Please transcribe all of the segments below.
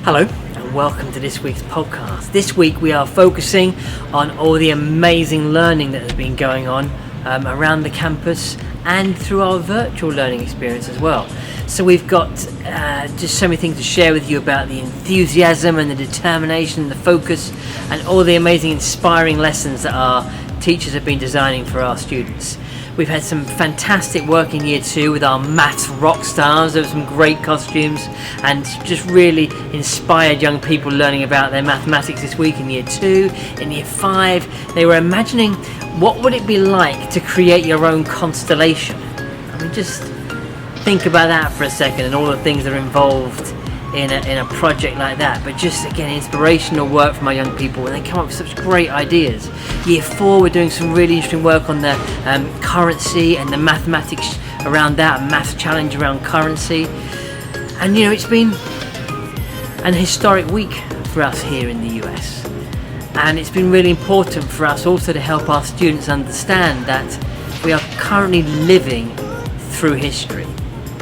Hello and welcome to this week's podcast. This week we are focusing on all the amazing learning that has been going on around the campus and through our virtual learning experience as well. So we've got just so many things to share with you about the enthusiasm and the determination and the focus and all the amazing inspiring lessons that our teachers have been designing for our students. We've had some fantastic work in year 2 with our maths rock stars. There were some great costumes and just really inspired young people learning about their mathematics this week in year 2. In year 5, they were imagining what would it be like to create your own constellation. I mean, just think about that for a second and all the things that are involved in a project like that. But just again, inspirational work from our young people, and they come up with such great ideas. Year 4, we're doing some really interesting work on the currency and the mathematics around that, a maths challenge around currency. And it's been an historic week for us here in the US, and it's been really important for us also to help our students understand that we are currently living through history.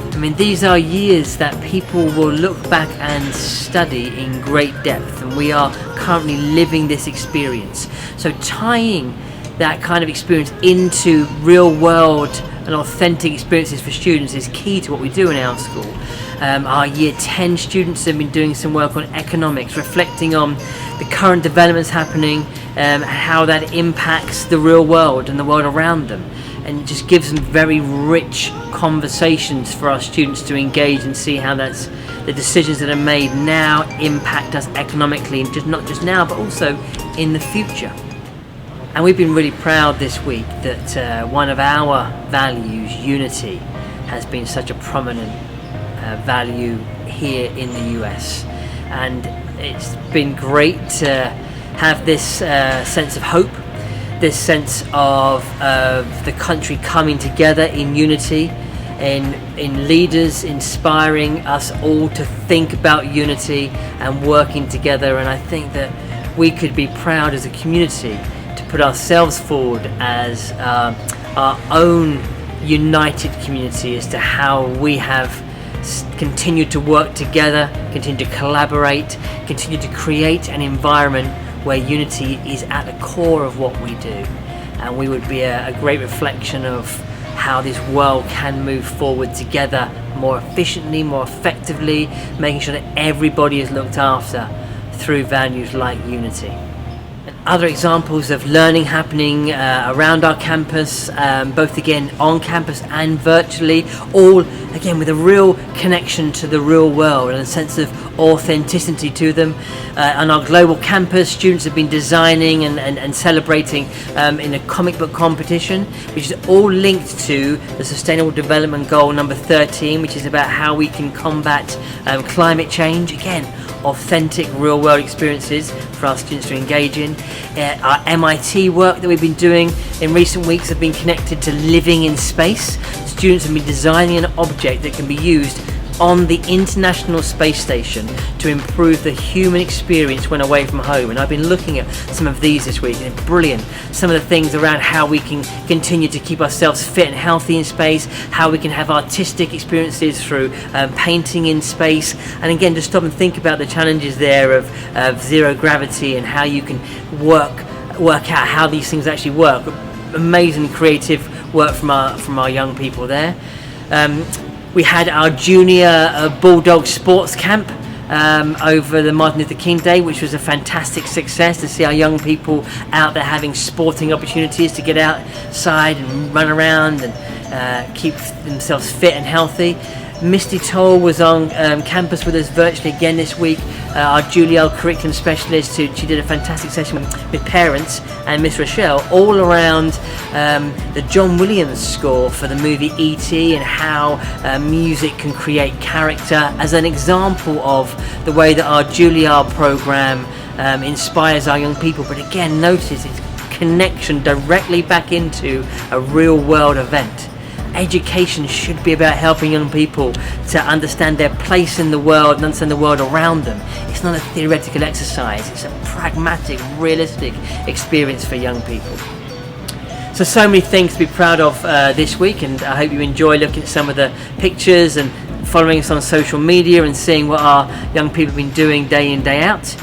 I mean, these are years that people will look back and study in great depth, and we are currently living this experience. So tying that kind of experience into real world and authentic experiences for students is key to what we do in our school. Our year 10 students have been doing some work on economics, reflecting on the current developments happening and how that impacts the real world and the world around them. And it just gives them very rich conversations for our students to engage and see how that's the decisions that are made now impact us economically, not just now but also in the future. And we've been really proud this week that one of our values, unity, has been such a prominent value here in the US. And it's been great to have this sense of hope, this sense of the country coming together in unity, in leaders inspiring us all to think about unity and working together. And I think that we could be proud as a community to put ourselves forward as our own united community as to how we have continued to work together, continue to collaborate, continue to create an environment where unity is at the core of what we do. And we would be a great reflection of how this world can move forward together more efficiently, more effectively, making sure that everybody is looked after through values like unity. And other examples of learning happening around our campus, both again on campus and virtually, all again with a real connection to the real world and a sense of authenticity to them. On our global campus, students have been designing and celebrating in a comic book competition, which is all linked to the Sustainable Development Goal number 13, which is about how we can combat climate change. Again, authentic real world experiences for our students to engage in. Our MIT work that we've been doing in recent weeks have been connected to living in space. Students have been designing an object that can be used on the International Space Station to improve the human experience when away from home. And I've been looking at some of these this week, and they're brilliant. Some of the things around how we can continue to keep ourselves fit and healthy in space, how we can have artistic experiences through painting in space, and again just stop and think about the challenges there of zero gravity and how you can work out how these things actually work. Amazing creative work from our young people there. We had our junior Bulldog Sports Camp over the Martin Luther King Day, which was a fantastic success to see our young people out there having sporting opportunities to get outside and run around and keep themselves fit and healthy. Misty Toll was on campus with us virtually again this week, our Juilliard curriculum specialist. She did a fantastic session with parents and Miss Rochelle all around the John Williams score for the movie E.T. and how music can create character, as an example of the way that our Juilliard program inspires our young people. But again, notice its connection directly back into a real world event. Education should be about helping young people to understand their place in the world and understand the world around them. It's not a theoretical exercise, it's a pragmatic, realistic experience for young people. So many things to be proud of this week, and I hope you enjoy looking at some of the pictures and following us on social media and seeing what our young people have been doing day in, day out.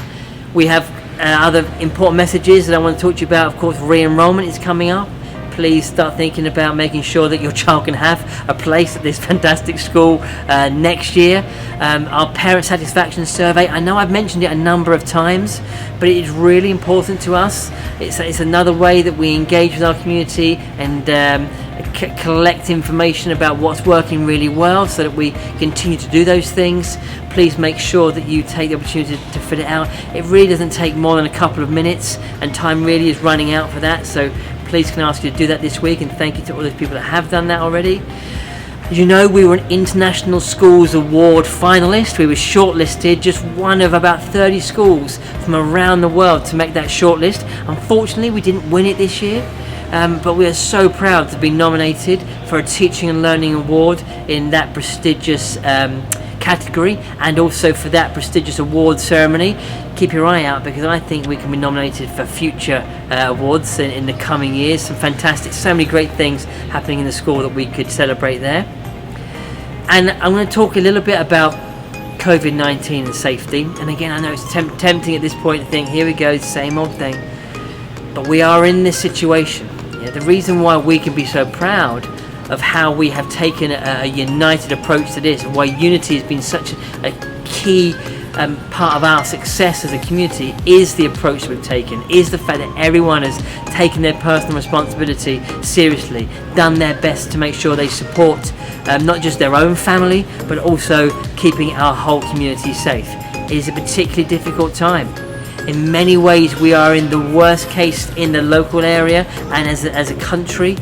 We have other important messages that I want to talk to you about. Of course, re-enrollment is coming up. Please start thinking about making sure that your child can have a place at this fantastic school next year. Our parent satisfaction survey, I know I've mentioned it a number of times, but it is really important to us. It's another way that we engage with our community and collect information about what's working really well so that we continue to do those things. Please make sure that you take the opportunity to fill it out. It really doesn't take more than a couple of minutes, and time really is running out for that, so please can I ask you to do that this week, and thank you to all those people that have done that already. As you know, we were an International Schools Award finalist. We were shortlisted, just one of about 30 schools from around the world to make that shortlist. Unfortunately, we didn't win it this year, but we are so proud to be nominated for a Teaching and Learning Award in that prestigious category, and also for that prestigious award ceremony. Keep your eye out, because I think we can be nominated for future awards in the coming years. Some fantastic, so many great things happening in the school that we could celebrate there. And I'm going to talk a little bit about COVID-19 and safety. And again, I know it's tempting at this point to think, here we go, same old thing. But we are in this situation. The reason why we can be so proud of how we have taken a united approach to this, and why unity has been such a key part of our success as a community, is the approach that we've taken, is the fact that everyone has taken their personal responsibility seriously, done their best to make sure they support not just their own family, but also keeping our whole community safe. It is a particularly difficult time. In many ways, we are in the worst case in the local area and as a country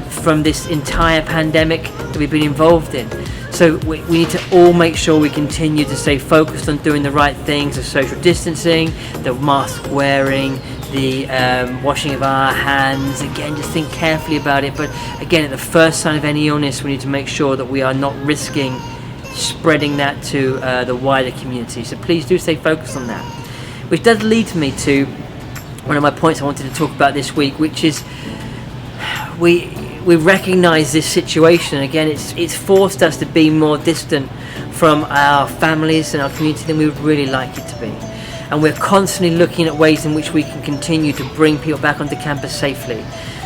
from this entire pandemic that we've been involved in. So we need to all make sure we continue to stay focused on doing the right things: the social distancing, the mask wearing, the washing of our hands. Again, just think carefully about it. But again, at the first sign of any illness, we need to make sure that we are not risking spreading that to the wider community. So please do stay focused on that. Which does lead me to one of my points I wanted to talk about this week, which is we recognise this situation. Again, it's forced us to be more distant from our families and our community than we would really like it to be. And we're constantly looking at ways in which we can continue to bring people back onto campus safely.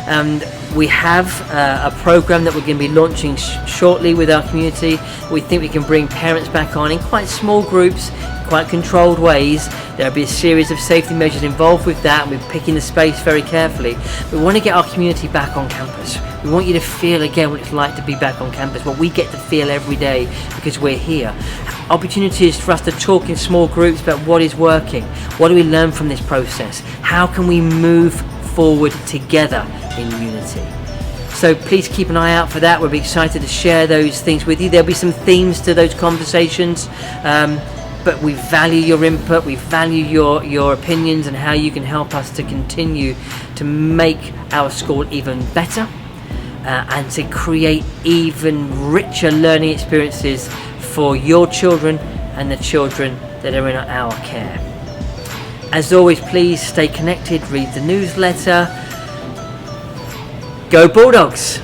And we have a program that we're going to be launching shortly with our community. We think we can bring parents back on in quite small groups, quite controlled ways. There'll be a series of safety measures involved with that, and we're picking the space very carefully. We want to get our community back on campus. We want you to feel again what it's like to be back on campus, what we get to feel every day because we're here. Opportunities for us to talk in small groups about what is working, what do we learn from this process, how can we move forward together in unity. So please keep an eye out for that. We'll be excited to share those things with you. There'll be some themes to those conversations, but we value your input, we value your opinions and how you can help us to continue to make our school even better and to create even richer learning experiences for your children and the children that are in our care. As always, please stay connected, read the newsletter. Go Bulldogs!